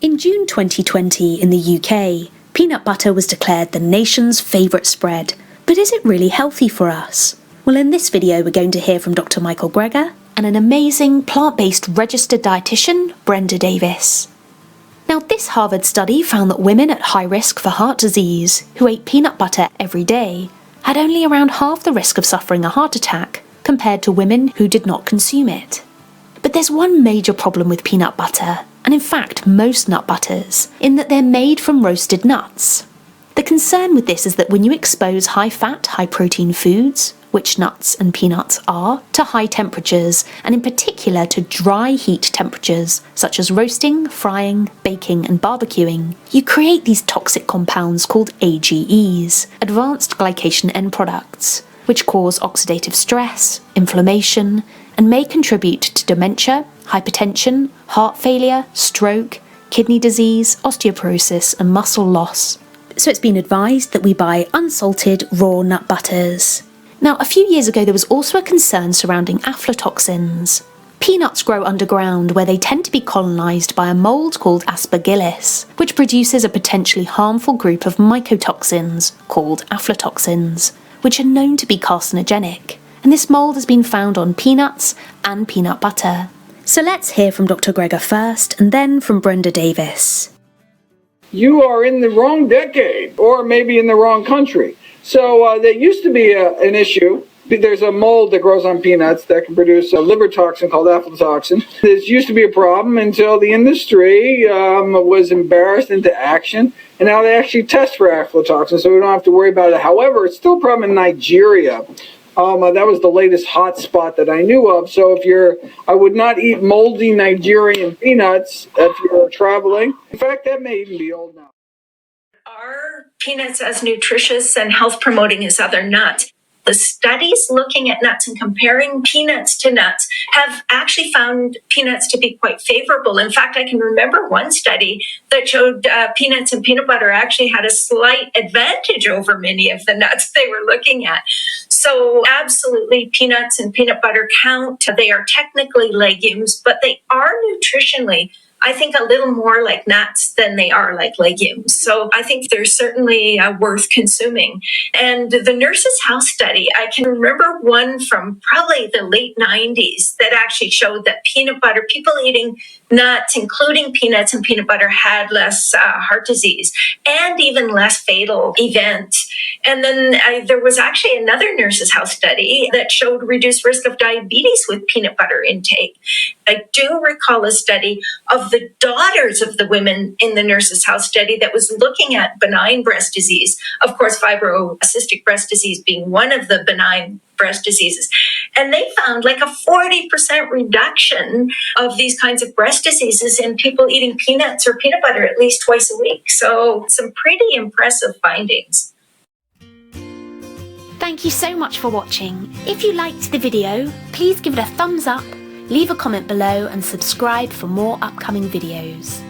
In June 2020 in the UK, peanut butter was declared the nation's favourite spread. But is it really healthy for us? Well, in this video we're going to hear from Dr. Michael Greger and an amazing plant-based registered dietitian, Brenda Davis. Now, this Harvard study found that women at high risk for heart disease who ate peanut butter every day had only around half the risk of suffering a heart attack compared to women who did not consume it. But there's one major problem with peanut butter, and in fact most nut butters, in that they're made from roasted nuts. The concern with this is that when you expose high-fat, high-protein foods, which nuts and peanuts are, to high temperatures, and in particular to dry heat temperatures, such as roasting, frying, baking and barbecuing, you create these toxic compounds called AGEs, advanced glycation end products, which cause oxidative stress, inflammation, and may contribute to dementia, hypertension, heart failure, stroke, kidney disease, osteoporosis and muscle loss. So it's been advised that we buy unsalted raw nut butters. Now, a few years ago there was also a concern surrounding aflatoxins. Peanuts grow underground where they tend to be colonised by a mould called aspergillus, which produces a potentially harmful group of mycotoxins called aflatoxins, which are known to be carcinogenic. And this mould has been found on peanuts and peanut butter. So let's hear from Dr. Greger first and then from Brenda Davis. You are in the wrong decade, or maybe in the wrong country. So there used to be an issue. There's a mold that grows on peanuts that can produce a liver toxin called aflatoxin. This used to be a problem until the industry was embarrassed into action, and now they actually test for aflatoxin, so we don't have to worry about it. However, it's still a problem in Nigeria. That was the latest hot spot that I knew of. So I would not eat moldy Nigerian peanuts if you're traveling. In fact, that may even be old now. Are peanuts as nutritious and health promoting as other nuts? The studies looking at nuts and comparing peanuts to nuts have actually found peanuts to be quite favorable. In fact, I can remember one study that showed peanuts and peanut butter actually had a slight advantage over many of the nuts they were looking at. So absolutely, peanuts and peanut butter count. They are technically legumes, but they are nutritionally, I think, a little more like nuts than they are like legumes. So I think they're certainly worth consuming. And the Nurse's House study, I can remember one from probably the late 90s that actually showed that peanut butter, people eating nuts, including peanuts and peanut butter, had less heart disease and even less fatal events. And then there was actually another Nurse's House study that showed reduced risk of diabetes with peanut butter intake. I do recall a study of the daughters of the women in the Nurse's House study that was looking at benign breast disease, of course, fibrocystic breast disease being one of the benign breast diseases. And they found like a 40% reduction of these kinds of breast diseases in people eating peanuts or peanut butter at least twice a week. So some pretty impressive findings. Thank you so much for watching. If you liked the video, please give it a thumbs up, leave a comment below and subscribe for more upcoming videos.